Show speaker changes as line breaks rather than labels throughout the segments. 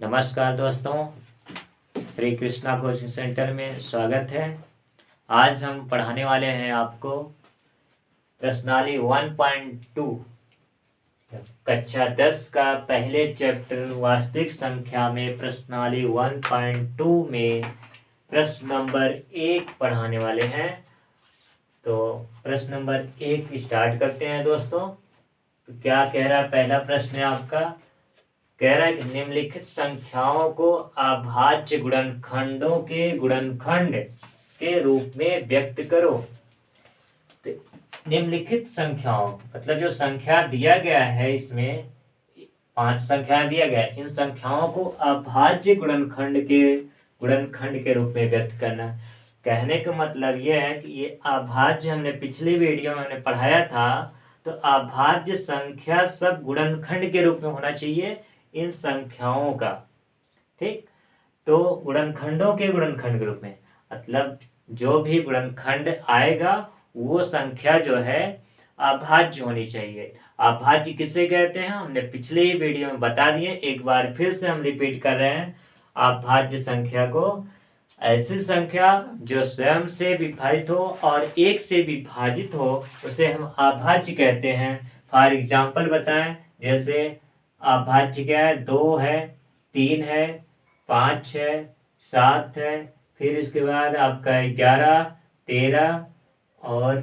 नमस्कार दोस्तों, Shri Krishna coaching centre में स्वागत है। आज हम पढ़ाने वाले हैं आपको प्रश्नावली 1.2 कक्षा 10 का पहले चैप्टर वास्तविक संख्या में प्रश्नावली 1.2 में प्रश्न नंबर 1 पढ़ाने वाले हैं। तो प्रश्न नंबर 1 स्टार्ट करते हैं दोस्तों। तो क्या कह रहा है, पहला प्रश्न है आपका, कह रहा है कि निम्नलिखित संख्याओं को अभाज्य गुणनखंडों के गुणनखंड के रूप में व्यक्त करो। तो निम्नलिखित संख्याओं मतलब जो संख्या दिया गया है, इसमें 5 संख्या दिया गया है, इन संख्याओं को अभाज्य गुणनखंड के रूप में व्यक्त करना। कहने का मतलब यह है कि ये अभाज्य, हमने पिछली वीडियो में हमने पढ़ाया था, तो अभाज्य संख्या सब गुणनखंड के रूप में होना चाहिए इन संख्याओं का। ठीक, तो गुणनखंडों के गुणनखंड के रूप में मतलब जो भी गुणनखंड आएगा वो संख्या जो है अभाज्य होनी चाहिए। अभाज्य किसे कहते हैं, हमने पिछले ही वीडियो में बता दिए, एक बार फिर से हम रिपीट कर रहे हैं। अभाज्य संख्या को ऐसी संख्या जो स्वयं से विभाजित हो और एक से विभाजित हो उसे हम अभाज्य कहते हैं। फॉर एग्जाम्पल बताएं, जैसे अभाज्य क्या है, 2 है, 3 है, 5 है, 7 है, फिर इसके बाद आपका 11, 13 और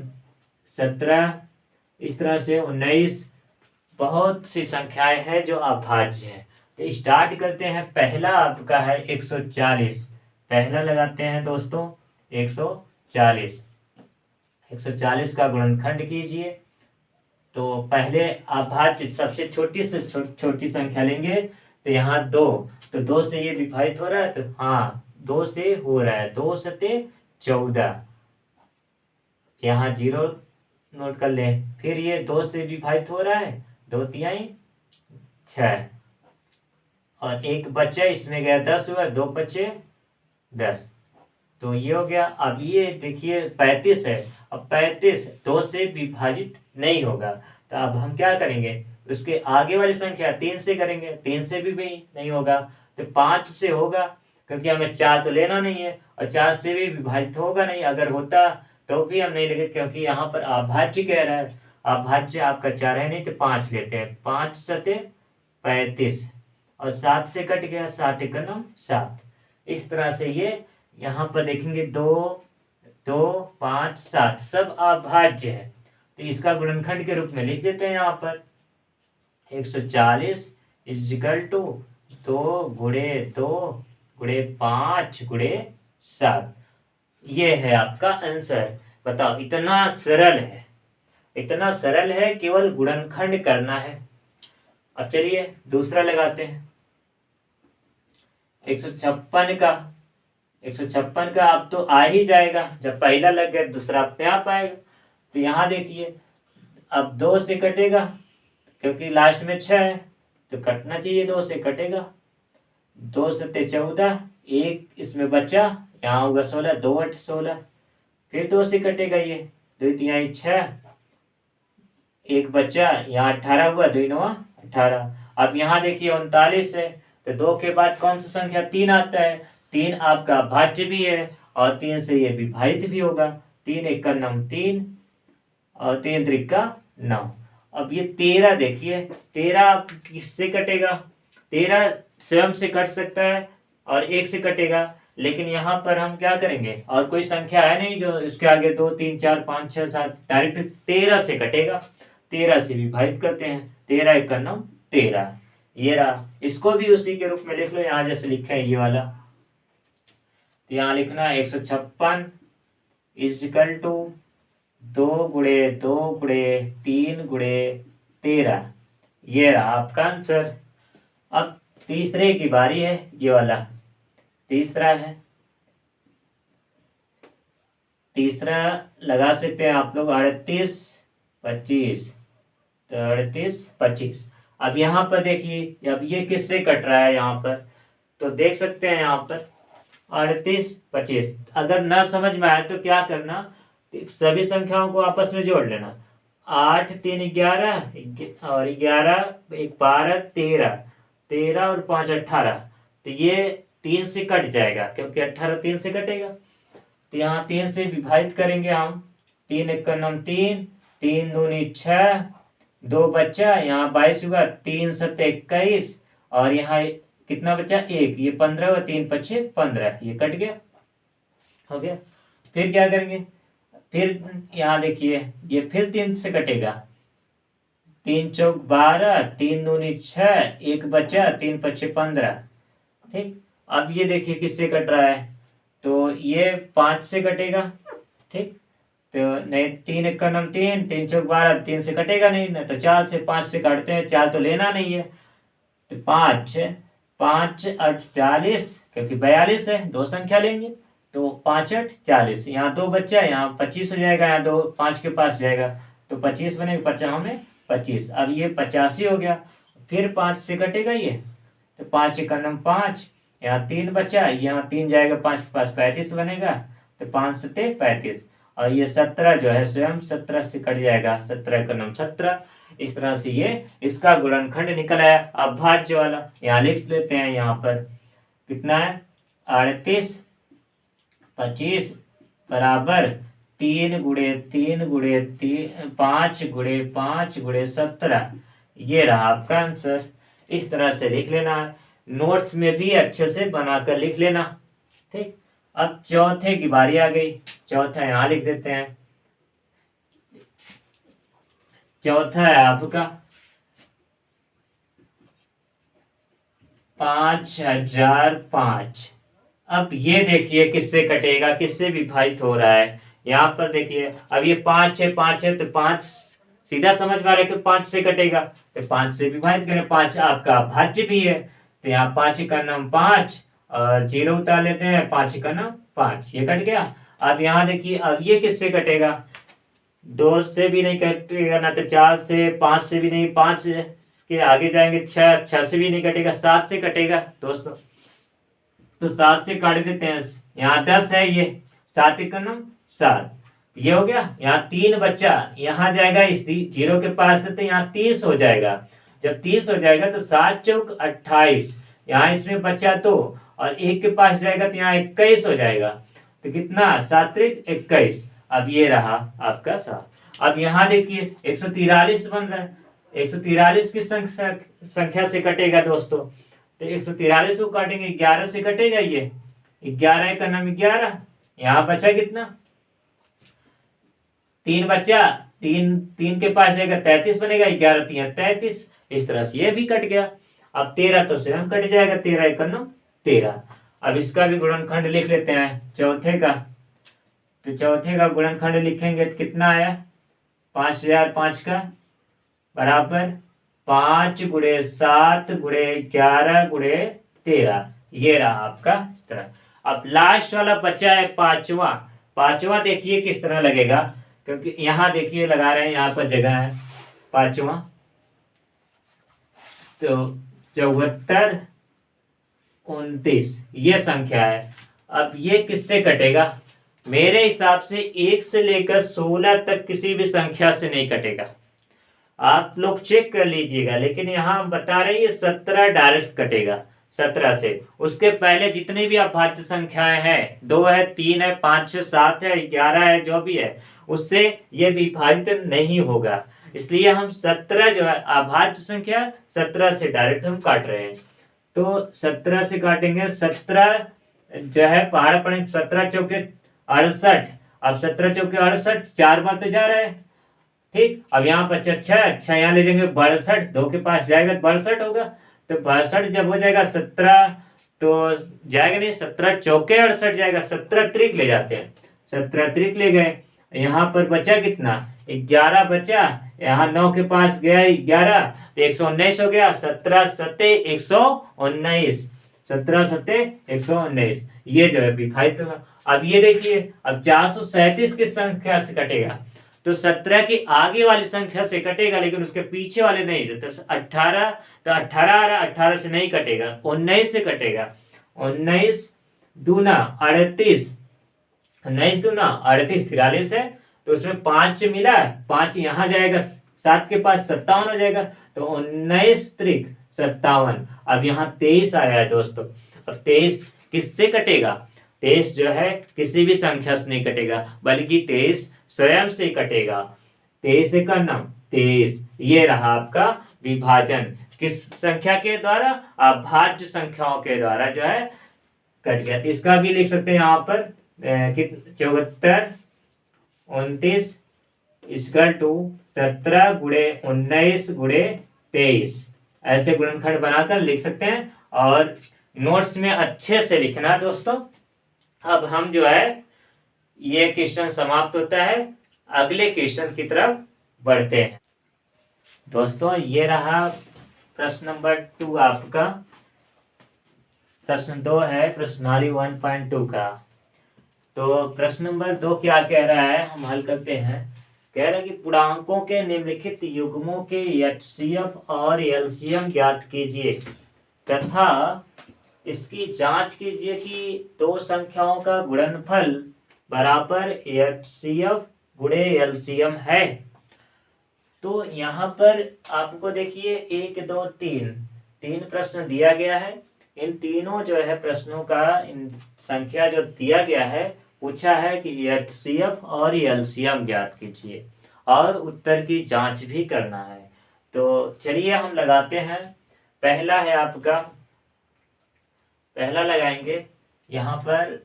17, इस तरह से 19, बहुत सी संख्याएं हैं जो अभाज्य हैं। तो स्टार्ट करते हैं। पहला आपका है 140। पहला लगाते हैं दोस्तों 140। 140 का गुणनखंड कीजिए। तो पहले अभाज्य सबसे छोटी से छोटी संख्या लेंगे, तो यहाँ 2, तो 2 से ये विभाजित हो रहा है, तो हाँ 2 से हो रहा है, 2 सते 14, यहाँ 0 नोट कर लें। फिर ये 2 से विभाजित हो रहा है, 2 तिहाई 6 और एक बचा, इसमें गया 10 हुआ, 2 बचे 10, तो ये हो गया। अब ये देखिए 35 है, अब 35 2 से विभाजित नहीं होगा, तो अब हम क्या करेंगे, उसके आगे वाली संख्या 3 से करेंगे, 3 से भी नहीं होगा, तो 5 से होगा, क्योंकि हमें 4 तो लेना नहीं है और 4 से भी विभाजित होगा नहीं। अगर होता तो भी हम नहीं लेंगे, क्योंकि यहाँ पर अभाज्य कह रहा है। अभाज्य आपका 4 है नहीं, तो 5 लेते हैं। 5 सते 35 और 7 से कट गया, 7 एकम 7। इस तरह से ये यहाँ पर देखेंगे 2, 2, 5, 7 सब अभाज्य है, तो इसका गुणनखंड के रूप में लिख देते हैं यहाँ पर 140 इजिकल टू 2 गुणे 2 गुणे 5 गुणे 7। ये है आपका आंसर। बताओ, इतना सरल है, इतना सरल है, केवल गुणनखंड करना है। अब चलिए दूसरा लगाते हैं 156 का। 156 का अब तो आ ही जाएगा, जब पहला लग गया दूसरा अपने आप आएगा। तो यहाँ देखिए, अब 2 से कटेगा, क्योंकि लास्ट में 6 है तो कटना चाहिए, 2 से कटेगा। 2 सते 14, एक इसमें बचा, यहाँ होगा 16, 2 8 16, फिर 2 से कटेगा, ये 2 तिहाई 6, एक बचा, यहाँ 18 हुआ, 2 9 18। अब यहाँ देखिए 39 है, तो 2 के बाद कौन सा संख्या 3 आता है। 3 आपका भाज्य भी है और 3 से ये विभाजित भी होगा। 3 एक 3 और 3 त्रिका 9। अब ये 13 देखिए, 13 किससे कटेगा, 13 स्वयं से कट सकता है और 1 से कटेगा, लेकिन यहाँ पर हम क्या करेंगे, और कोई संख्या है नहीं जो इसके आगे 2 3 4 5 6 7, डायरेक्ट 13 से कटेगा। 13 से विभाजित करते हैं, 13 एक 13, ये रहा। इसको भी उसी के रूप में लिख लो, यहाँ जैसे लिखा है ये वाला, तो यहाँ लिखना 156 इजिकल टू 2 गुणे 2 गुणे 3 गुणे 13। ये रहा आपका आंसर। अब तीसरे की बारी है, ये वाला तीसरा है। तीसरा लगा सकते हैं आप लोग 38 25, तो 38 25। अब यहाँ पर देखिए, अब ये किससे कट रहा है, यहाँ पर तो देख सकते हैं यहाँ पर 38 25। अगर ना समझ में आए तो क्या करना, सभी संख्याओं को आपस में जोड़ लेना। 8 3 11 और 11 1 12 13, 13 और 5 18, तो ये 3 से कट जाएगा, क्योंकि 18 3 से कटेगा। तो यहाँ 3 से विभाजित करेंगे हम। 3 एक का नम 3, 3 दूनी 6, 2 बच्चा, यहाँ 22 हुआ, 3 7 21, और यहाँ कितना बचा 1, ये 15 हुआ, 3 5 15, ये कट गया, हो गया। फिर क्या करेंगे, फिर यहाँ देखिए ये फिर 3 से कटेगा, 3 चौक 12, 3 दूनी 6, 1 बचा, 3 5 15, ठीक। अब ये देखिए किससे कट रहा है, तो ये 5 से कटेगा, ठीक। तो नहीं 3 एक का नम 3, 3 चौक 12, 3 से कटेगा नहीं ना, तो 4 से 5 से काटते हैं, 4 तो लेना नहीं है, तो 5 5 8 40, क्योंकि 42 है, 2 संख्या लेंगे, तो 5 8 40, यहाँ 2 बच्चा है, यहाँ 25 हो जाएगा, यहाँ 2 5 के पास जाएगा, तो 25 बनेगा, 50 में 25, अब ये 85 हो गया। फिर 5 से कटेगा ये, तो 5 एक का नम 5, यहाँ 3 बचा, यहाँ 3 जाएगा 5 के पास, 35 बनेगा, तो 5 सते 35, और ये 17 जो है स्वयं 17 से कट जाएगा, 17 का नम 17। इस तरह से ये इसका गुणनखंड निकल आया। अब भाज्य वाला यहाँ लिख लेते हैं, यहाँ पर कितना है 38 25 बराबर 3 गुणे 3 गुणे 3 5 गुणे 5 गुणे 17, ये रहा आपका आंसर। इस तरह से लिख लेना है, नोट्स में भी अच्छे से बनाकर लिख लेना, ठीक। अब चौथे की बारी आ गई, चौथा यहाँ लिख देते हैं। चौथा है आपका 5005। अब ये देखिए किससे कटेगा, किससे विभाजित हो रहा है, यहाँ पर देखिए अब ये 5 है 5 है, तो 5 सीधा समझ पा रहे कि 5 से कटेगा, तो 5 से विभाजित करें, 5 आपका भाज्य भी है, तो यहाँ 5 का नाम 5 और 0 उतार लेते हैं, 5 का नाम 5, ये कट गया। अब यहाँ देखिए अब ये किससे कटेगा, 2 से भी नहीं कटेगा ना, तो 4 से, 5 से भी नहीं, 5 के आगे जाएंगे 6 से भी नहीं कटेगा, 7 से कटेगा दोस्तों, तो 7 से काट देते हैं। यहाँ 10 है, ये 7 का नाम 7, ये हो गया। यहाँ 3 बच्चा, यहाँ जाएगा इस 0 के पास से, तो यहाँ 30 हो जाएगा। जब 30 हो जाएगा तो 7 चौक 28, यहाँ इसमें बच्चा 2 और 1 के पास जाएगा, तो यहाँ 21 हो जाएगा, तो कितना 7 त्रिक 21। अब ये रहा आपका 7। अब यहाँ देखिए 143 बन रहा है, 143 की संख्या से कटेगा दोस्तों, तो 143 को काटेंगे, 11 से कटेगा, ये 11 का नाम 11, यहाँ बचा कितना 3 बचा, 3 के पास जाएगा 33 बनेगा, 11 3 33, इस तरह से ये भी कट गया। अब 13 तो स्वयं कट जाएगा, 13 का नाम 13। अब इसका भी गुणनखंड लिख लेते हैं चौथे का, तो चौथे का गुणनखंड लिखेंगे तो कितना आया 5005 का बराबर 5 गुणे 7 गुणे 11 गुणे 13, ये रहा आपका तरह। अब लास्ट वाला बचा है पांचवा। पांचवा देखिए किस तरह लगेगा, क्योंकि यहाँ देखिए लगा रहे हैं, यहाँ पर जगह है पांचवा, तो 74 29 ये संख्या है। अब ये किससे कटेगा, मेरे हिसाब से 1 से लेकर 16 तक किसी भी संख्या से नहीं कटेगा, आप लोग चेक कर लीजिएगा। लेकिन यहाँ हम बता रहे हैं 17 डायरेक्ट कटेगा, 17 से। उसके पहले जितनी भी अभाज्य संख्याएं हैं, 2 है 3 है 5 है 7 है 11 है, जो भी है उससे ये विभाजित नहीं होगा। इसलिए हम 17 जो है अभाज्य संख्या 17 से डायरेक्ट हम काट रहे हैं, तो 17 से काटेंगे। 17 जो है पहाड़ पड़ेंगे, 17 चौके 68। अब 17 चौके 68, 4 बार तो जा रहा है, ठीक। अब यहाँ पर 6 यहाँ ले जाएंगे 62, 2 के पास जाएगा 62 होगा, तो 62 जब हो जाएगा 17 तो जाएगा नहीं, 17 चौके 68 जाएगा, 17 त्रिक ले जाते हैं, 17 त्रिक ले गए। यहाँ पर बचा कितना 11 बचा, यहाँ 9 के पास गया 11, तो 119 हो गया। 17 सत्ते 119, 17 सत्ते 119, ये जो है विभाजित होगा। अब ये देखिए अब 437 की संख्या से कटेगा, तो 17 की आगे वाली संख्या से कटेगा, लेकिन उसके पीछे वाले नहीं। तो 18 तो 18 से नहीं कटेगा, 19 से कटेगा। 19 दूना 38, 19 दूना 38 43 है, तो उसमें 5 मिला, 5 यहाँ जाएगा, 7 के पास 57 हो जाएगा, तो 19 त्रिक 57। अब यहाँ 23 आया है दोस्तों। अब 23 किससे कटेगा? 23 जो है किसी भी संख्या से नहीं कटेगा, बल्कि 23 स्वयं से कटेगा। 23 का नाम 23, ये रहा आपका विभाजन। किस संख्या के द्वारा? अभाज्य संख्याओं के द्वारा जो है कट गया। तो इसका भी लिख सकते हैं यहाँ पर 74 29 इक्वल टू 17 गुणे 19 गुणे 23, ऐसे गुणनखंड बनाकर लिख सकते हैं। और नोट्स में अच्छे से लिखना दोस्तों। अब हम जो है ये क्वेश्चन समाप्त होता है, अगले क्वेश्चन की तरफ बढ़ते हैं। दोस्तों ये रहा प्रश्न नंबर 2 आपका। प्रश्न 2 है प्रश्नावली 1.2 का। तो प्रश्न नंबर 2 क्या कह रहा है, हम हल करते हैं। कह रहा है कि पूर्णांकों के निम्नलिखित युग्मों के एचसीएफ और एलसीएम ज्ञात कीजिए तथा इसकी जांच कीजिए कि दो संख्याओं का गुणनफल बराबर एचसीएफ गुणे एलसीएम है। तो यहाँ पर आपको देखिए 1 2 3 तीन प्रश्न दिया गया है। इन तीनों जो है प्रश्नों का इन संख्या जो दिया गया है, पूछा है कि एचसीएफ और एलसीएम ज्ञात कीजिए और उत्तर की जांच भी करना है। तो चलिए हम लगाते हैं। पहला है आपका, पहला लगाएंगे यहाँ पर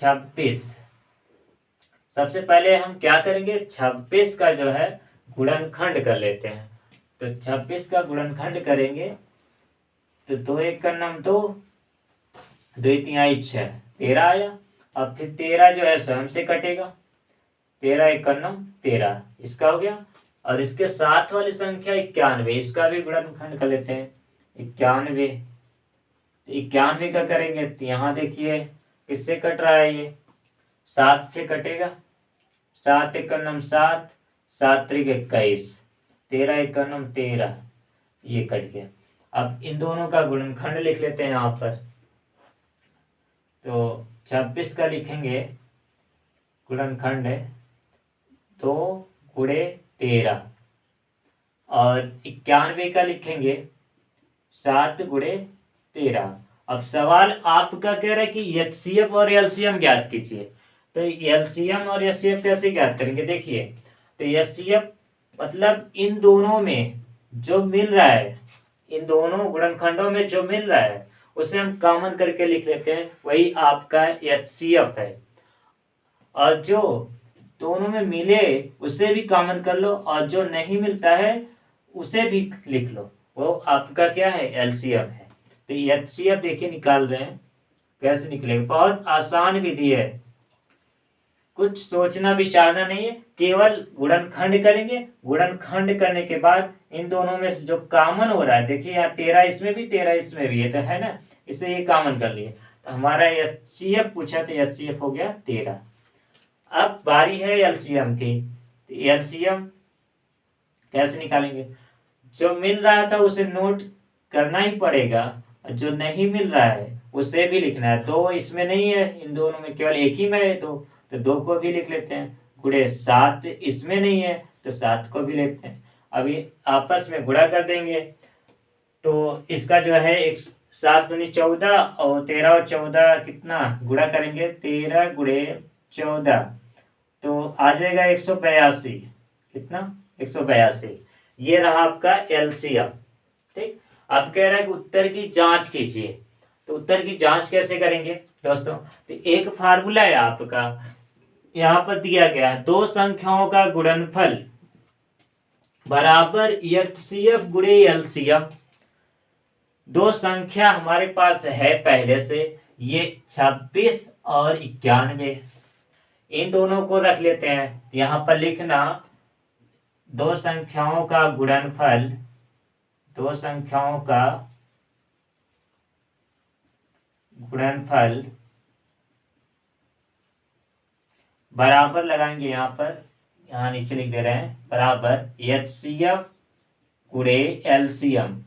26। सबसे पहले हम क्या करेंगे, 26 का जो है गुणनखंड कर लेते हैं। तो 26 का गुणनखंड करेंगे तो 2 1 का नाम 2, 2 3 6, 13 आया। अब फिर 13 जो है स्वयं से कटेगा, 13 1 का नाम 13, इसका हो गया। और इसके साथ वाली संख्या 91, इसका भी गुणनखंड कर लेते हैं। 91, 91 का करेंगे तो यहाँ देखिए किससे कट रहा है, ये 7 से कटेगा। 7 1 का नाम 7, 7 3 21, 13 1 का नाम 13, ये कट गया। अब इन दोनों का गुणनखंड लिख लेते हैं यहाँ पर। तो 26 का लिखेंगे गुणनखंड है 2 गुणे 13, और 91 का लिखेंगे 7 गुणे 13। अब सवाल आपका कह रहा है कि एचसीएफ और एलसीएम ज्ञात कीजिए। तो एलसीएम और एचसीएफ कैसे ज्ञात करेंगे, देखिए। तो एचसीएफ मतलब इन दोनों में जो मिल रहा है, इन दोनों गुणनखंडों में जो मिल रहा है उसे हम कॉमन करके लिख लेते हैं, वही आपका एचसीएफ है। और जो दोनों में मिले उसे भी कॉमन कर लो, और जो नहीं मिलता है उसे भी लिख लो, वो आपका क्या है, एलसीएम है। तो एचसीएफ देखिए निकाल रहे हैं, कैसे निकलेगा। बहुत आसान विधि है, कुछ सोचना विचारना नहीं है, केवल गुणनखंड करेंगे। गुणनखंड करने के बाद इन दोनों में से जो कॉमन हो रहा है, देखिए यहाँ 13 इसमें भी 13 इसमें भी है, तो है ना, इसे ये कॉमन कर लिए। तो हमारा एचसीएफ पूछा तो एचसीएफ हो गया 13। अब बारी है एलसीएम की। एलसीएम कैसे निकालेंगे, जो मिल रहा था उसे नोट करना ही पड़ेगा, जो नहीं मिल रहा है उसे भी लिखना है। 2 इसमें नहीं है, इन दोनों में केवल एक ही में है 2, तो 2 को भी लिख लेते हैं। गुणे 7 इसमें नहीं है तो 7 को भी लेते हैं। अभी आपस में गुणा कर देंगे तो इसका जो है 7 दूनी 14, और 13 और 14 कितना गुणा करेंगे, 13 गुणे 14 तो आ जाएगा 182। कितना, 182। ये रहा आपका एलसीएम। ठीक। अब कह रहा है कि उत्तर की जांच कीजिए। तो उत्तर की जांच कैसे करेंगे दोस्तों, तो एक फार्मूला है आपका, यहाँ पर दिया गया है, दो संख्याओं का गुणनफल बराबर एचसीएफ गुणे एलसीएम। दो संख्या हमारे पास है पहले से, ये 26 और 91, इन दोनों को रख लेते हैं। यहाँ पर लिखना दो संख्याओं का गुणनफल, दो संख्याओं का गुणनफल बराबर लगाएंगे यहाँ पर, यहाँ नीचे लिख दे रहे हैं, बराबर एचसीएफ गुणे एलसीएम।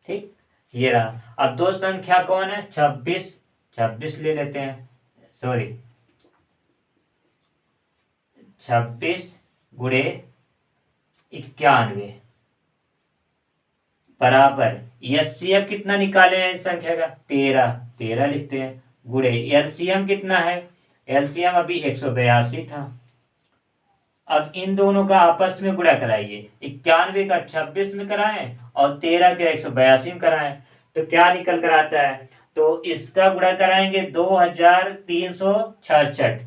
ठीक, ये रहा। अब दो संख्या कौन है, 26, 26 ले लेते हैं, सॉरी 26 गुणे 91, बराबर एचसीएफ कितना निकाले हैं इस संख्या का 13, 13 लिखते हैं, गुणे एलसीएम कितना है, एलसीएम अभी 182 था। अब इन दोनों का आपस में गुणा कराइए, 91 का 26 में कराएं और 13 का 182 में कराएं, तो क्या निकल कर आता है, तो इसका गुणा कराएंगे 2366,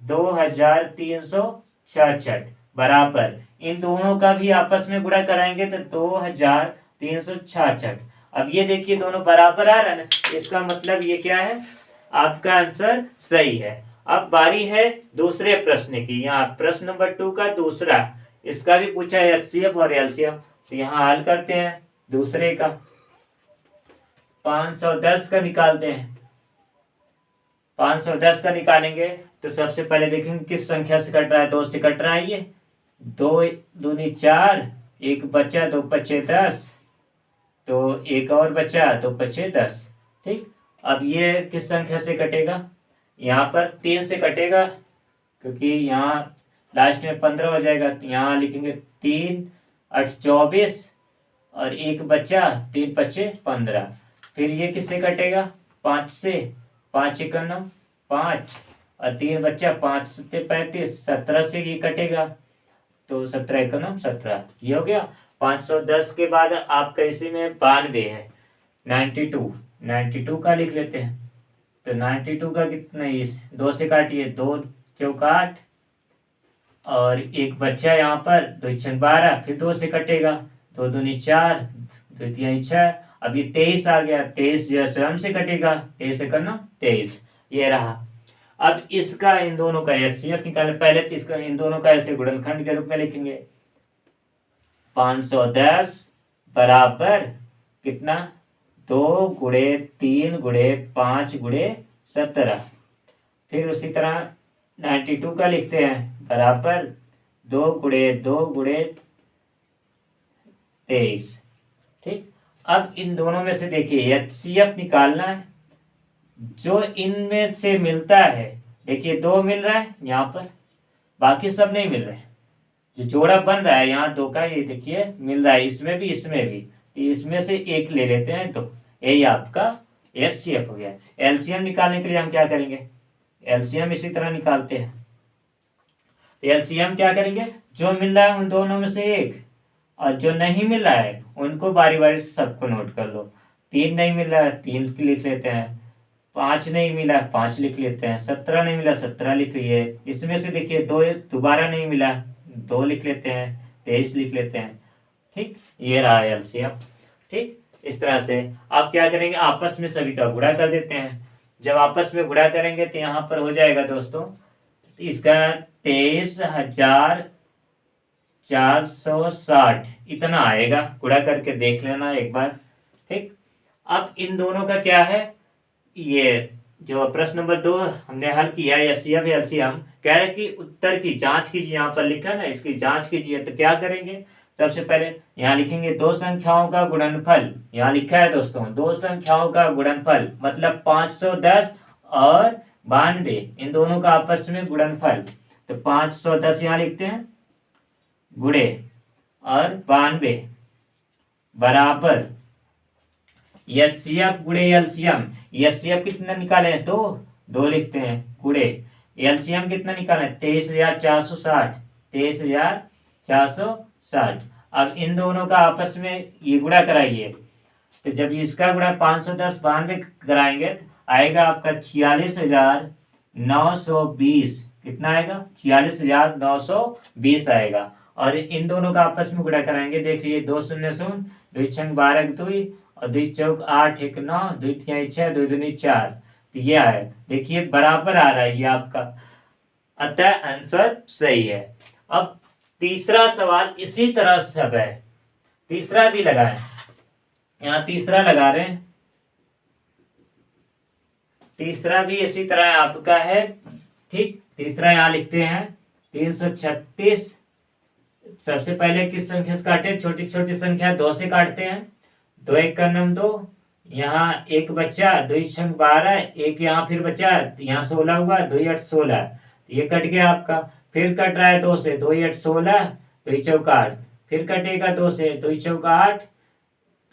2366 बराबर इन दोनों का भी आपस में गुणा कराएंगे तो 2366। अब ये देखिए दोनों बराबर आ रहा है ना, इसका मतलब ये क्या है, आपका आंसर सही है। अब बारी है दूसरे प्रश्न की, यहाँ प्रश्न नंबर 2 का दूसरा, इसका भी पूछा है एचसीएफ और एलसीएम, तो यहाँ हल करते हैं दूसरे का। 510 का निकालते हैं, 510 का निकालेंगे तो सबसे पहले देखेंगे किस संख्या से कट रहा है, 2 से कट रहा है, ये 2 दूनी 4, एक बचा 2 पचे 10, तो एक और बचा 2 पचे 10, ठीक। अब ये किस संख्या से कटेगा, यहाँ पर 3 से कटेगा, क्योंकि यहाँ लास्ट में 15 हो जाएगा, तो यहाँ लिखेंगे 3 8 24 और एक बचा 3 पचे 15। फिर ये किससे कटेगा, 5 से, 5 1 9 5 और 3 बच्चा 5 7 35, 17 से ये कटेगा, तो 17 1 9 17, ये हो गया। 510 के बाद आपका इसी में 92 है, 92, 92 का लिख लेते हैं, तो 92 का कितना, इस 2 से काटिए, 2 चौक 8 और एक बच्चा यहाँ पर 2 6 12, फिर 2 से कटेगा, 2 दूनी 4, 2 3 6, अब ये 23 आ गया, 23 जो स्वयं से कटेगा, 23 से करना 23, ये रहा। अब इसका इन दोनों का एचसीएफ निकालें, पहले तो इसका इन दोनों का ऐसे गुणनखंड के रूप में लिखेंगे, 510 बराबर कितना, 2 गुणे 3 गुणे 5 गुणे 17। फिर उसी तरह 92 का लिखते हैं, बराबर 2 गुणे 2 गुणे 23, ठीक। अब इन दोनों में से देखिए एचसीएफ निकालना है, जो इनमें से मिलता है, देखिए 2 मिल रहा है यहाँ पर, बाकी सब नहीं मिल रहे हैं, जो जोड़ा बन रहा है यहाँ 2 का, ये देखिए मिल रहा है, इसमें भी इसमें भी, तो इसमें से एक ले लेते हैं, तो यही आपका एचसीएफ हो गया। एलसीएम निकालने के लिए हम क्या करेंगे, एलसीएम इसी तरह निकालते हैं, एलसीएम क्या करेंगे, जो मिल रहा है उन दोनों में से एक, और जो नहीं मिल रहा है उनको बारी बारी से सबको नोट कर लो। 3 नहीं मिल रहा है 3 लिख लेते हैं, 5 नहीं मिला 5 लिख लेते हैं, 17 नहीं मिला 17 लिख लिए, इसमें से देखिए 2 दोबारा नहीं मिला 2 लिख लेते हैं, 23 लिख लेते हैं, ठीक। ये रहा एलसीएम, ठीक। इस तरह से आप क्या करेंगे, आपस में सभी का गुणा कर देते हैं। जब आपस में गुणा करेंगे तो यहाँ पर हो जाएगा दोस्तों, इसका 23,460 इतना आएगा, गुणा करके देख लेना एक बार, ठीक। अब इन दोनों का क्या है, ये जो प्रश्न नंबर 2 हमने हल किया एचसीएफ एलसीएम, कह रहे कि उत्तर की जांच कीजिए, यहाँ पर लिखा ना, इसकी जांच कीजिए, तो क्या करेंगे, सबसे पहले यहाँ लिखेंगे 2 संख्याओं का गुणनफल, यहाँ लिखा है दोस्तों 2 संख्याओं का गुणनफल, मतलब 510 और 92, इन दोनों का आपस में गुणनफल, तो 510 यहाँ लिखते हैं गुणे और 92 बराबर एचसीएफ गुणे एलसीएम, एचसीएफ कितना निकाले हैं, 2 लिखते हैं, गुणे एलसीएम कितना निकाले, 23,460, 23,460। अब इन दोनों का आपस में ये गुणा कराइए, तो जब इसका गुणा 510 92 कराएंगे तो आएगा आपका 46,920, कितना आएगा, 46,920 आएगा। और इन दोनों का आपस में गुणा कराएंगे, देख लीजिए 2 0 0, 2 6 12 2 और 2 चौक 8 1 9, 2 3 6, 2 दूनी 4, तो ये आए, देखिए बराबर आ रहा है ये आपका, अतः आंसर सही है। अब तीसरा सवाल इसी तरह सब है, तीसरा भी लगाएं, यहाँ तीसरा लगा रहे हैं, तीसरा भी इसी तरह आपका है, ठीक। तीसरा यहाँ लिखते हैं 336, सबसे पहले किस संख्या से काटे, छोटी छोटी संख्या 2 से काटते हैं, 2 1 का 2, यहाँ एक बच्चा 2 6 12, एक यहाँ फिर बचा, यहाँ 16 हुआ, 2 8 16, ये कट गया आपका। फिर कट रहा है 2 से, 2 8 16, 2 चौक 8, फिर कटेगा 2 से, 2 चौक 8,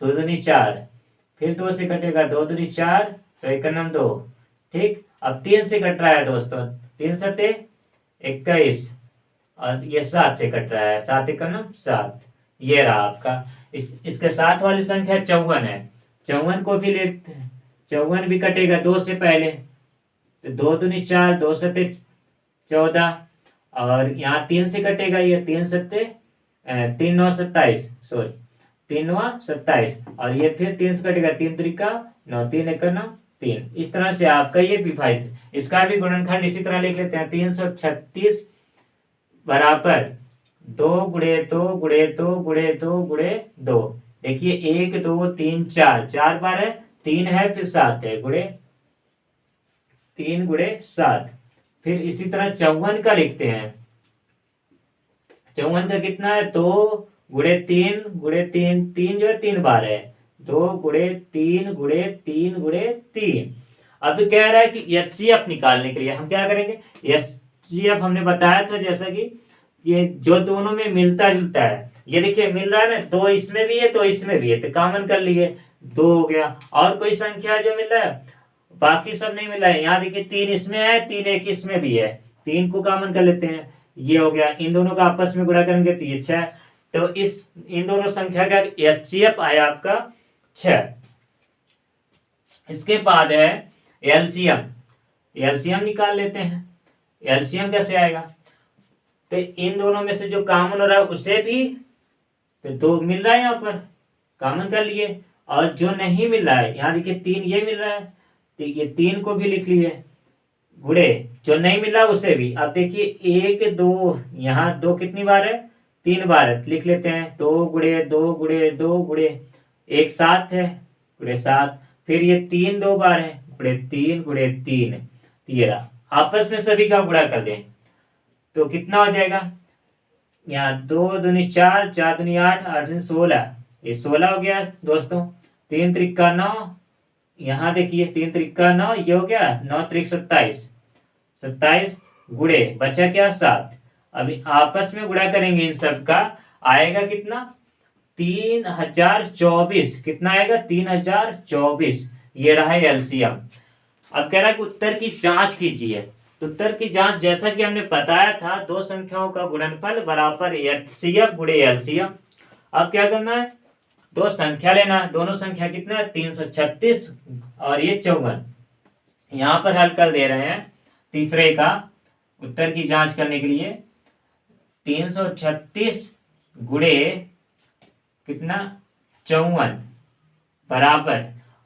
दो दूनी 4, फिर 2 से कटेगा 2 दूनी 4, तो 1 नम 2। ठीक, अब 3 से कट रहा है दोस्तों, 3 सते 21, और ये 7 से कट रहा है, 7 1 नम 7। ये रहा आपका। इसके साथ वाली संख्या 54 है, 54 को भी लेते हैं, 54 भी कटेगा 2 से पहले, तो 2 दूनी 4, 2 सते 14, और यहाँ 3 से कटेगा, ये 3 सत्ते 3 9 27, सॉरी 3 9 27, और ये फिर 3 से कटेगा, 3 त्रिका 9, 3 1 9 3। इस तरह से आपका ये विभाजित, इसका भी गुणनखंड इसी तरह लिख लेते हैं, 336 बराबर 2 गुणे 2 गुणे 2 गुणे 2 गुणे 2। देखिए 1 2 3 4, 4 बार है, 3 है, फिर 7 है, गुणे 3 गुणे 7। फिर इसी तरह 54 का लिखते हैं, 54 का कितना है, 2 गुणे 3 गुणे 3, 3 जो है 3 बार है, 2 गुणे 3 गुणे 3 गुणे 3। अब कह रहा है कि एचसीएफ निकालने के लिए हम क्या करेंगे, एचसीएफ हमने बताया था जैसा कि ये जो दोनों में मिलता जुलता है, ये देखिए मिल रहा है ना, 2 इसमें भी है 2 इसमें भी है, तो कॉमन कर लिए, 2 हो गया। और कोई संख्या जो मिल रहा है, बाकी सब नहीं मिला है, यहाँ देखिए 3 इसमें है, 3 1 इसमें भी है, 3 को कॉमन कर लेते हैं, ये हो गया। इन दोनों का आपस में गुणा करेंगे तो ये 6, तो इन दोनों संख्या का एचसीएफ आया आपका 6। इसके बाद है एलसीएम, एलसीएम निकाल लेते हैं। एलसीएम कैसे आएगा, तो इन दोनों में से जो कॉमन हो रहा है उसे भी, तो 2 मिल रहा है यहाँ पर, कॉमन कर लिए, और जो नहीं मिल रहा है, यहाँ देखिए 3 ये मिल रहा है, तो ये 3 को भी लिख लिए, गुणे जो नहीं मिला उसे भी। अब देखिए 1 2, यहाँ 2 कितनी बार है, 3 बार है, लिख लेते हैं, 2 गुणे 2 गुणे 2 गुणे 1 7 है, गुणे 7, फिर ये 3 2 बार है, गुणे 3 गुणे 3, 13। आपस में सभी का गुणा कर दें तो कितना हो जाएगा, यहाँ 2 दूनी 4, 4 दूनी 8, 8 दूनी 16, ये 16 हो गया दोस्तों। 3 त्रिका 9, यहाँ देखिए 3 त्रिका 9, ये हो गया 9 त्रिक 27, 27 गुणे बचा क्या 7। अभी आपस में गुणा करेंगे इन सब का, आएगा कितना 3024, कितना आएगा 3024, ये रहा एलसीएम। अब कह रहा है कि उत्तर की जांच कीजिए, तो उत्तर की जांच जैसा कि हमने बताया था, दो संख्याओं का गुणनफल बराबर एचसीएफ गुणे एलसीएम। अब क्या करना है, दो संख्या लेना है, दोनों संख्या कितना है 336 और ये 54, यहाँ पर हल कर दे रहे हैं तीसरे का उत्तर की जांच करने के लिए। 336 गुणे कितना 54 बराबर,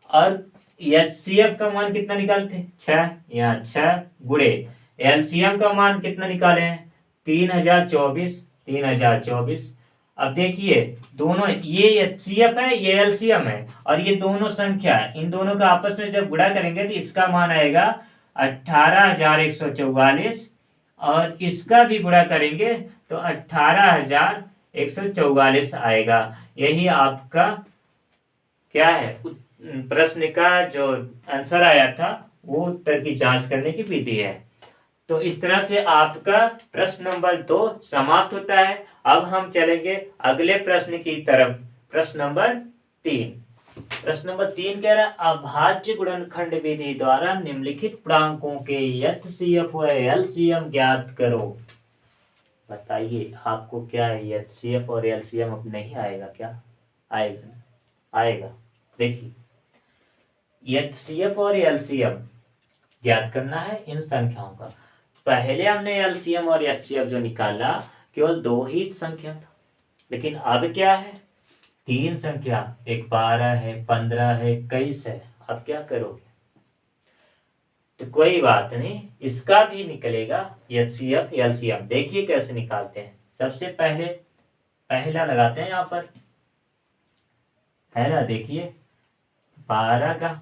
और एचसीएफ का मान कितना निकालते 6, यहाँ 6 गुणे एलसीएम का मान कितना निकाले हैं 3024, 3024। अब देखिए दोनों, ये एचसीएफ है ये एलसीएम है, और ये दोनों संख्या, इन दोनों का आपस में जब गुणा करेंगे तो इसका मान आएगा 18144, और इसका भी गुणा करेंगे तो 18144 आएगा। यही आपका क्या है प्रश्न का जो आंसर आया था, वो उत्तर की जांच करने की विधि है। तो इस तरह से आपका प्रश्न नंबर 2 समाप्त होता है। अब हम चलेंगे अगले प्रश्न की तरफ, प्रश्न नंबर 3। प्रश्न नंबर 3 कह रहा है अभाज्य गुणनखंड विधि द्वारा निम्नलिखित पूर्णांकों के एचसीएफ व एलसीएम ज्ञात करो। बताइए आपको क्या है, एचसीएफ और एलसीएम अब नहीं आएगा क्या, आएगा, आएगा। देखिए एचसीएफ और एलसीएम ज्ञात करना है इन संख्याओं का। पहले हमने एलसीएम और एचसीएफ जो निकाला केवल 2 ही संख्या था, लेकिन अब क्या है 3 संख्या, एक 12 है, 15 है, 21 है। अब क्या करोगे, तो कोई बात नहीं, इसका भी निकलेगा एचसीएफ एलसीएम। देखिए कैसे निकालते हैं। सबसे पहले पहला लगाते हैं यहाँ पर, है ना, देखिए 12 का,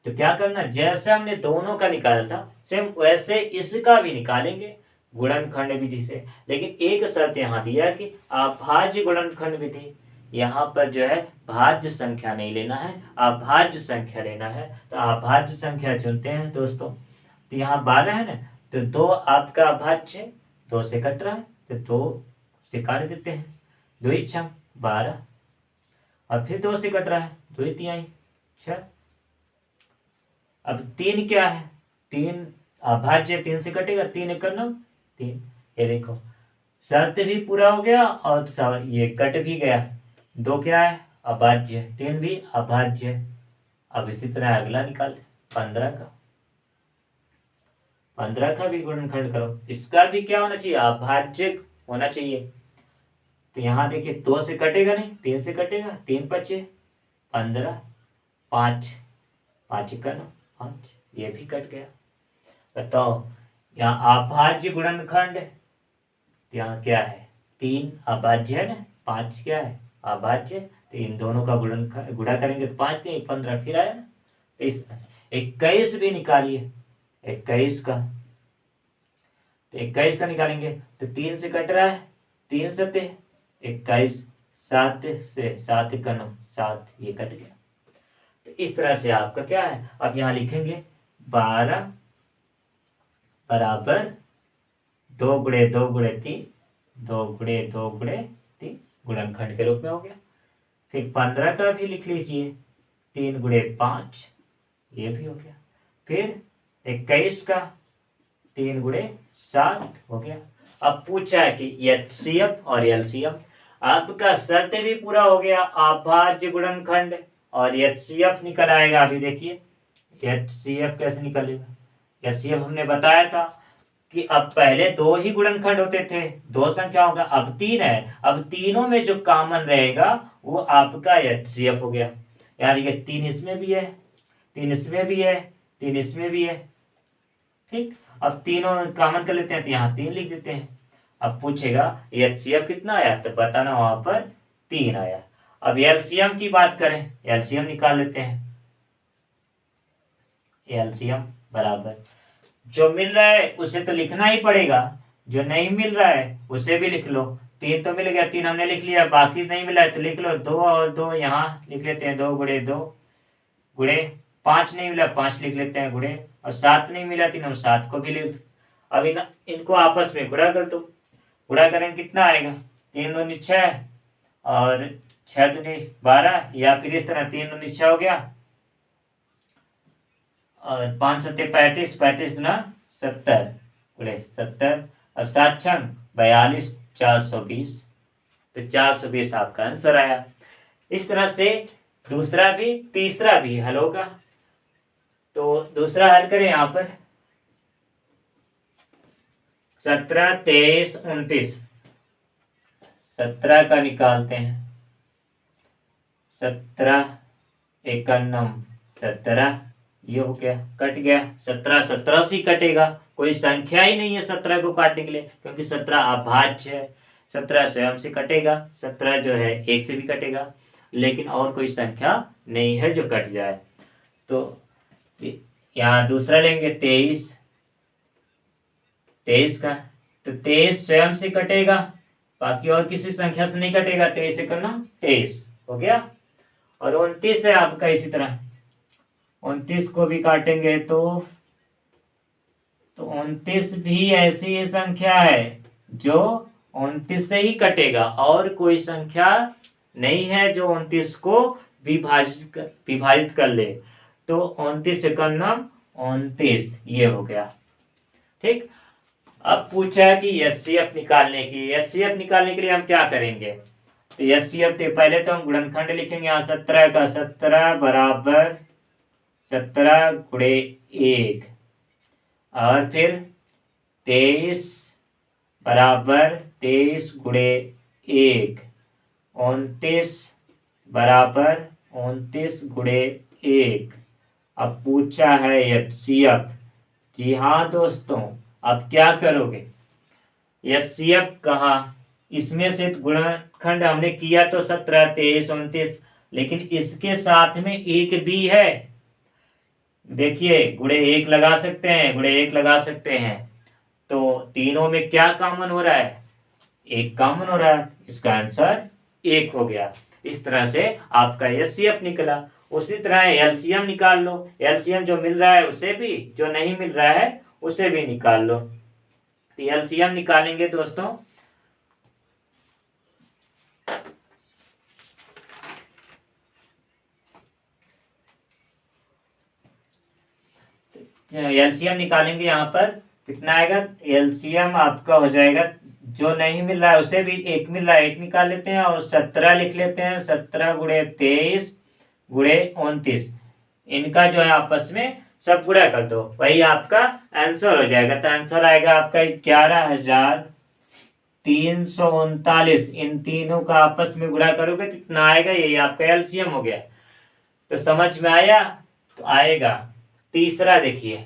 तो क्या करना, जैसे हमने दोनों का निकाला था सेम वैसे इसका भी निकालेंगे गुणनखंड विधि से। लेकिन एक शर्त यहाँ दिया कि अभाज्य गुणनखंड विधि, यहाँ पर जो है भाज्य संख्या नहीं लेना है, अभाज्य संख्या लेना है। तो अभाज्य संख्या चुनते हैं दोस्तों। तो यहाँ 12 है ना, तो 2 आपका अभाज्य है, 2 से कट रहा है तो 2 से काट देते हैं, 2 इच्छा 12। अब फिर 2 से कट रहा है, 2 ही तिहाई 6। अब 3 क्या है, 3 अभाज्य, 3 से कटेगा, 3 एक 9 3। ये देखो शर्त भी पूरा हो गया और ये कट भी गया। 2 क्या है अभाज्य, 3 भी अभाज्य। अब इसी तरह अगला निकाल 15 का, 15 का भी गुणनखंड करो। इसका भी क्या होना चाहिए, अभाज्य होना चाहिए। तो यहाँ देखिए 2 से कटेगा नहीं, 3 से कटेगा, 3 5 15, 5 5 1 9 5, ये भी कट गया। बताओ यहाँ अभाज्य गुणनखंड, यहाँ क्या है 3 अभाज्य है ना, 5 क्या है अभाज्य। तो इन दोनों का गुणा करेंगे तो 5 3 15 फिर आया ना। इस 21 भी निकालिए, 21 का, तो 21 का निकालेंगे तो 3 से कट रहा है, 3 7 21, 7 से 7 1 9 7, ये कट गया। तो इस तरह से आपका क्या है, अब यहाँ लिखेंगे 12 बराबर 2 गुणे 2 गुणे 3, 2 गुणे 2 गुणे 3 गुणनखंड के रूप में हो गया। फिर 15 का भी लिख लीजिए, 3 गुणे 5, ये भी हो गया। फिर 21 का 3 गुणे 7 हो गया। अब पूछा है कि HCF और LCM, आपका शर्त भी पूरा हो गया, अभाज्य गुणनखंड और HCF निकल आएगा। अभी देखिए HCF कैसे निकलेगा। HCF हमने बताया था कि अब पहले 2 ही गुणनखंड होते थे, 2 संख्या होगा, अब 3 है। अब तीनों में जो कॉमन रहेगा वो आपका HCF हो गया। यानी कि 3 इसमें भी है, 3 इसमें भी है, 3 इसमें भी है। ठीक, अब तीनों कॉमन कर लेते हैं तो यहाँ 3 लिख देते हैं। अब पूछेगा HCF कितना आया, तो बताना वहां पर 3 आया। अब LCM की बात करें, LCM निकाल लेते हैं। LCM बराबर जो मिल रहा है उसे तो लिखना ही पड़ेगा, जो नहीं मिल रहा है उसे भी लिख लो। 3 तो मिल गया, 3 हमने लिख लिया, बाकी नहीं मिला है तो लिख लो 2 और 2 यहाँ लिख लेते हैं, 2 गुणे 2 गुणे 5 नहीं मिला, 5 लिख लेते हैं गुणे, और 7 नहीं मिला 3, हम 7 को भी लिख। अब इनको आपस में गुणा कर दो, गुणा करेंगे कितना आएगा, 3 दूनी 6 और 6 दूनी 12, या फिर इस तरह 3 दूनी 6 हो गया और 5 7 35, 35 गुना 70 गुणे 70 और 7 6 42, 420। तो 420 आपका आंसर आया। इस तरह से दूसरा भी तीसरा भी हल होगा। तो दूसरा हल करें यहाँ पर 17 23 29, 17 का निकालते हैं, 17 1 9 17, ये हो गया, कट गया। 17 17 से ही कटेगा, कोई संख्या ही नहीं है 17 को काटने के लिए, क्योंकि 17 अभाज्य है। 17 स्वयं से कटेगा, 17 जो है 1 से भी कटेगा, लेकिन और कोई संख्या नहीं है जो कट जाए। तो यहाँ दूसरा लेंगे 23, 23 का, तो 23 स्वयं से कटेगा, बाकी और किसी संख्या से नहीं कटेगा। 23 से करना 23 हो गया। और 29 है आपका, इसी तरह 29 को भी काटेंगे तो 29 भी ऐसी संख्या है जो 29 से ही कटेगा, और कोई संख्या नहीं है जो 29 को विभाजित कर ले। तो 29 से करना 29, ये हो गया। ठीक, अब पूछा है कि HCF निकालने की। HCF निकालने के लिए हम क्या करेंगे, तो HCF थे पहले तो हम गुणनखंड लिखेंगे। यहाँ 17 का 17 बराबर 17 गुणे 1, और फिर 23 बराबर 23 गुणे 1, 29 बराबर 29 गुणे 1। अब पूछा है HCF। जी हाँ दोस्तों, अब क्या करोगे, HCF कहाँ, इसमें से गुणनखंड हमने किया तो 17 23 29, लेकिन इसके साथ में एक भी है। देखिए गुणे 1 लगा सकते हैं, गुणे 1 लगा सकते हैं, तो तीनों में क्या कॉमन हो रहा है, 1 कॉमन हो रहा है। इसका आंसर 1 हो गया। इस तरह से आपका HCF निकला। उसी तरह LCM निकाल लो, LCM जो मिल रहा है उसे भी, जो नहीं मिल रहा है उसे भी निकाल लो। तो LCM निकालेंगे दोस्तों, एलसीएम निकालेंगे यहाँ पर कितना आएगा, एलसीएम आपका हो जाएगा, जो नहीं मिल रहा है उसे भी एक मिल रहा है, एक निकाल लेते हैं और 17 लिख लेते हैं। 17 गुणे 23 गुणे 29, इनका जो है आपस में सब गुणा कर दो, वही आपका आंसर हो जाएगा। तो आंसर आएगा आपका 11,339। इन तीनों का आपस में गुणा करोगे कितना आएगा, यही आपका एलसीएम हो गया। तो समझ में आया? तो आएगा तीसरा, देखिए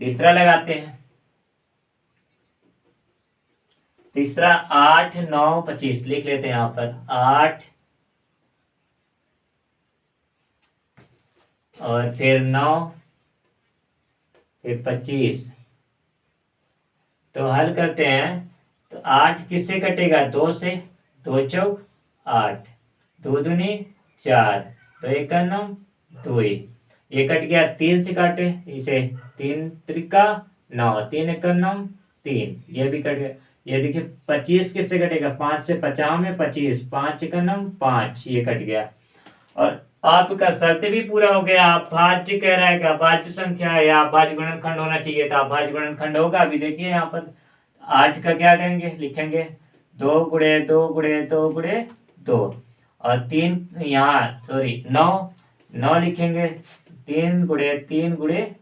तीसरा लगाते हैं। तीसरा 8 9 25 लिख लेते हैं यहाँ पर, 8 और फिर 9 फिर 25। तो हल करते हैं, तो 8 किससे कटेगा, 2 से, 2 चौक 8, 2 दूनी 4, तो 1 9 2, ये कट गया। 3 से काटे इसे, 3 त्रिका 9, 3 1 9 3, ये भी कट गया। ये देखिए 25 किससे कटेगा, 5 से, 50 में 25, 5 1 9 5, ये कट गया। और आपका शर्त भी पूरा हो गया। आप भाज्य कह रहा है कि अभाज्य संख्या है या अभाज्य गुणनखंड होना चाहिए था, अभाज्य गुणनखंड होगा। अभी देखिए यहाँ पर 8 का क्या करेंगे, लिखेंगे 2 गुणे 2 गुणे 2 गुणे 2, और 3 यहाँ सॉरी 9 9 लिखेंगे, 3 गुणे 3 गुणे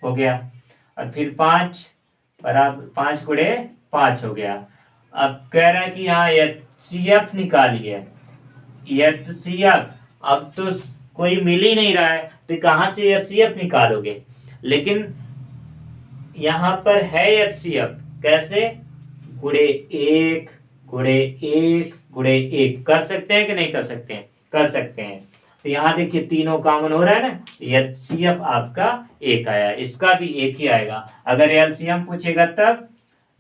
हो गया, और फिर 5 बराबर 5 गुणे 5 हो गया। अब कह रहा है कि यहाँ एचसीएफ निकालिए, एचसीएफ। अब तो कोई मिल ही नहीं रहा है, तो कहाँ से एचसीएफ निकालोगे, लेकिन यहाँ पर है एचसीएफ, कैसे, गुणे 1 गुणे 1 गुणे 1 कर सकते हैं कि नहीं कर सकते हैं, कर सकते हैं। तो यहाँ देखिए तीनों कॉमन हो रहा है ना, एचसीएफ आपका 1 आया, इसका भी 1 ही आएगा। अगर एलसीएम पूछेगा तब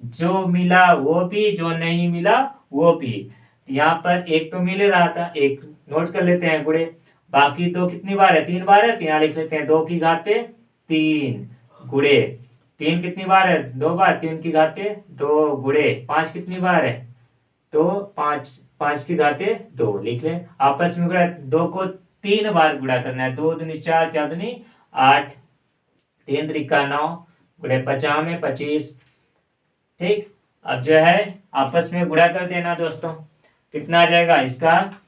जो मिला वो भी, जो नहीं मिला वो भी। यहाँ पर 1 तो मिल रहा था, 1 नोट कर लेते हैं गुणे, बाकी 2 कितनी बार है, 3 बार है, तो यहाँ लिख लेते हैं 2 की घाते 3 गुणे 3 कितनी बार है, 2 बार, 3 की घाते 2 गुणे 5 कितनी बार है, तो 5 5 की घाते 2 लिख लें। आपस में गुणा 2 को 3 बार गुणा करना है, 2 दूनी 4 4 दूनी 8, 3 त्रिका 9 गुणे 50 में 25। ठीक, अब जो है आपस में गुणा कर देना दोस्तों, कितना आ जाएगा, इसका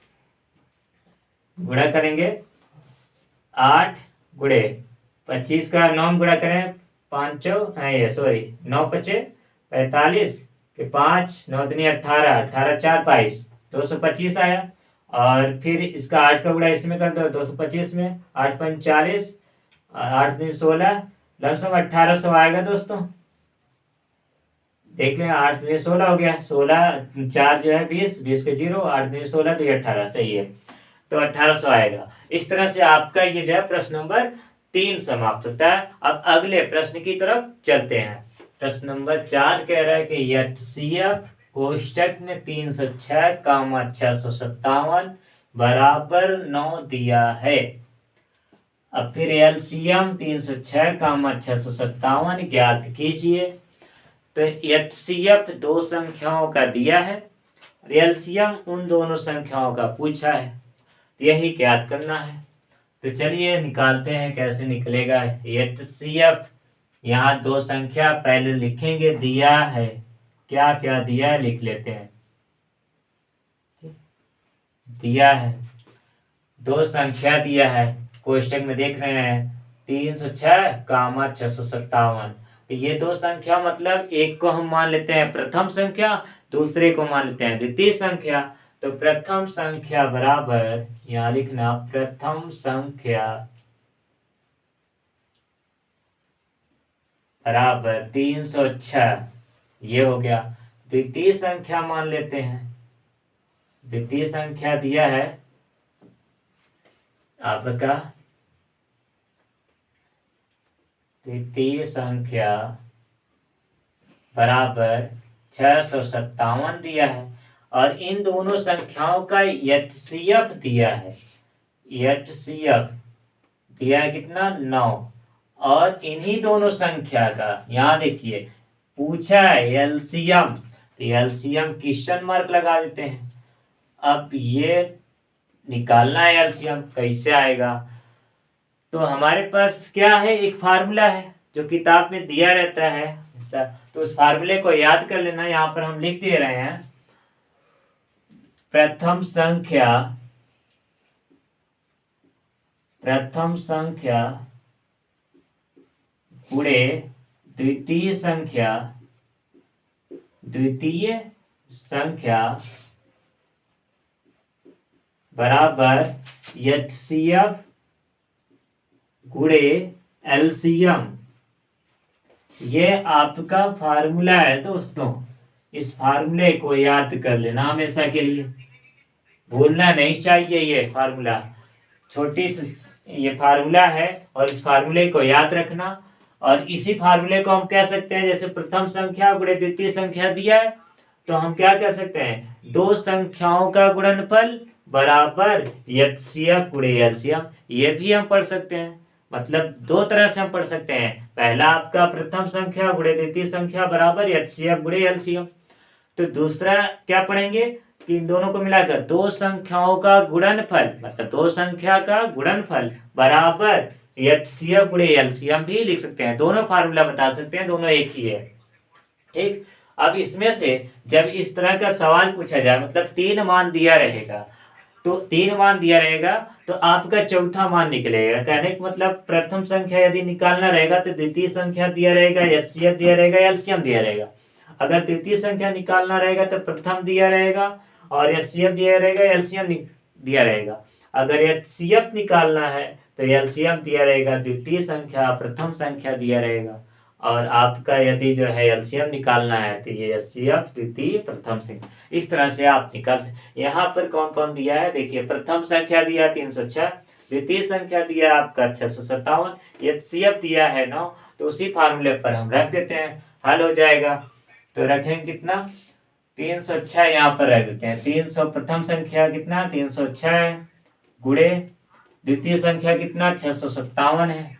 गुणा करेंगे 8 गुणे 25 का 9 गुणा करें, 5 सॉरी 9 पचे 45 के 5 9 दूनी 18, 18 4 22, 225 आया। और फिर इसका 8 का गुणा इसमें कर दो, 225 में 8 5 40, 8 दूनी 16, लमसम 1800 आएगा दोस्तों। देख लें, 8 दूनी 16 हो गया, 16 4 जो है 20, 20 के 0, 8 दूनी 16 तो 18, सही है, तो 1800 आएगा। इस तरह से आपका ये जो है प्रश्न नंबर 3 समाप्त होता है। अब अगले प्रश्न की तरफ चलते हैं। प्रश्न नंबर 4 कह रहा है कि एचसीएफ कोष्टक में 306 कामा 657 बराबर 9 दिया है। अब फिर एलसीएम 306 कामा 657 ज्ञात कीजिए। तो एचसीएफ 2 संख्याओं का दिया है, एलसीएम उन दोनों संख्याओं का पूछा है, यही ज्ञात करना है। तो चलिए निकालते हैं, कैसे निकलेगा। एचसीएफ, यहाँ 2 संख्या पहले लिखेंगे, दिया है, क्या क्या दिया है लिख लेते हैं। दिया है 2 संख्या दिया है, कोष्टक में देख रहे हैं 306 कामा 657। तो ये 2 संख्या मतलब एक को हम मान लेते हैं प्रथम संख्या, दूसरे को मान लेते हैं द्वितीय संख्या। तो प्रथम संख्या बराबर, यहाँ लिखना प्रथम संख्या बराबर 306, ये हो गया। द्वितीय संख्या मान लेते हैं, द्वितीय संख्या दिया है आपका, द्वितीय संख्या बराबर 657 दिया है, और इन दोनों संख्याओं का एचसीएफ दिया है। एचसीएफ दिया है कितना, 9, और इन्हीं दोनों संख्या का यहाँ देखिए पूछा है एलसीएम, तो एलसीएम क्वेश्चन मार्क लगा देते हैं। अब ये निकालना है एलसीएम, कैसे आएगा, तो हमारे पास क्या है, एक फार्मूला है, जो किताब में दिया रहता है, तो उस फार्मूले को याद कर लेना। यहाँ पर हम लिख दे रहे हैं प्रथम संख्या गुणे द्वितीय संख्या बराबर HCF गुणे LCM। ये आपका फार्मूला है दोस्तों, इस फार्मूले को याद कर लेना हमेशा के लिए, भूलना नहीं चाहिए। ये फार्मूला ये फार्मूला है और इस फार्मूले को याद रखना। और इसी फार्मूले को हम कह सकते हैं, जैसे प्रथम संख्या गुणे द्वितीय संख्या दिया है तो हम क्या कर सकते हैं, दो संख्याओं का गुणनफल बराबर HCF गुणे LCM। ये भी हम पढ़ सकते हैं, मतलब दो तरह से हम पढ़ सकते हैं। पहला आपका प्रथम संख्या गुणे द्वितीय संख्या बराबर HCF गुणे LCM। तो दूसरा क्या पढ़ेंगे कि इन दोनों को मिलाकर दो संख्याओं का गुणनफल, मतलब दो संख्या का गुणनफल बराबर HCF गुणे LCM भी लिख सकते हैं। दोनों फार्मूला बता सकते हैं, दोनों एक ही है। ठीक, अब इसमें से जब इस तरह का सवाल पूछा जाए, मतलब 3 मान दिया रहेगा, तो 3 मान दिया रहेगा तो आपका चौथा मान निकलेगा। कहने का मतलब प्रथम संख्या यदि निकालना रहेगा तो द्वितीय संख्या दिया रहेगा, HCF दिया रहेगा, LCM दिया रहेगा। अगर द्वितीय संख्या निकालना रहेगा तो प्रथम दिया रहेगा और HCF दिया रहेगा, LCM दिया रहेगा। अगर HCF निकालना है तो LCM दिया रहेगा, द्वितीय संख्या प्रथम संख्या दिया रहेगा। और आपका यदि जो है LCM निकालना है तो ये HCF द्वितीय प्रथम संख्या। इस तरह से आप निकाल सकते। यहाँ पर कौन कौन दिया है देखिए, प्रथम संख्या दिया 306, द्वितीय संख्या दिया आपका 657, HCF दिया है 9। तो उसी फार्मूले पर हम रख देते हैं, हल हो जाएगा। तो रखें कितना, 306 यहाँ पर रख देते हैं। 300 प्रथम संख्या कितना 306 है, गुणे द्वितीय संख्या कितना 657 है,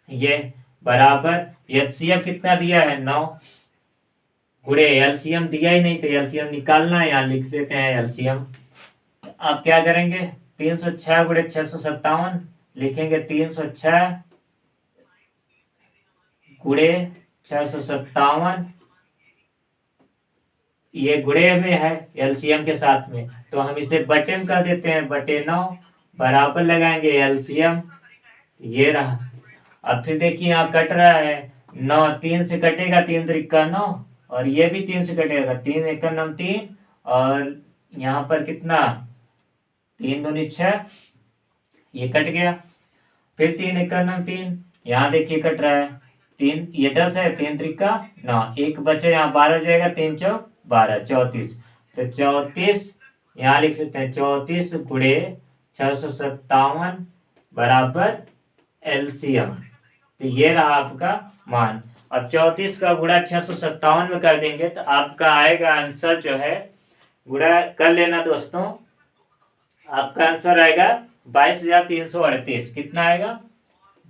ये बराबर HCF कितना दिया है 9, गुणे LCM दिया ही नहीं तो LCM निकालना है, यहाँ लिख देते हैं LCM। आप क्या करेंगे, 306 गुणे 657 लिखेंगे, 306 गुणे 657, ये गुणे में है LCM के साथ में, तो हम इसे बटे में कर देते हैं, बटे 9 बराबर लगाएंगे LCM, ये रहा। अब फिर देखिए यहाँ कट रहा है 9, 3 से कटेगा, 3 त्रिका 9, और ये भी 3 से कटेगा, 3 एकम 9 3, और यहाँ पर कितना 3 दूनी 6, ये कट गया। फिर 3 एकम 9 3, यहाँ देखिए कट रहा है 3, ये 10 है, 3 त्रिका 9, एक बचे, यहाँ 12 हो जाएगा, 3 चौक 12, 34। तो 34 यहाँ लिख सकते हैं, 34 गुणे 657 बराबर LCM। तो ये रहा आपका मान। अब 34 का गुणा 657 में कर देंगे तो आपका आएगा आंसर जो है, गुणा कर लेना दोस्तों, आपका आंसर आएगा 22,338। कितना आएगा,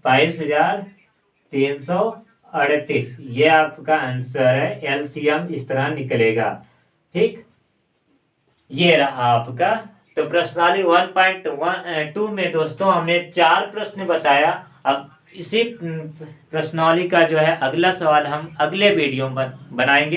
22,338। ये आपका आंसर है, LCM इस तरह निकलेगा। ठीक, ये रहा आपका। तो प्रश्नावली 1.2 में दोस्तों हमने 4 प्रश्न बताया। अब इसी प्रश्नावली का जो है अगला सवाल हम अगले वीडियो में बनाएंगे।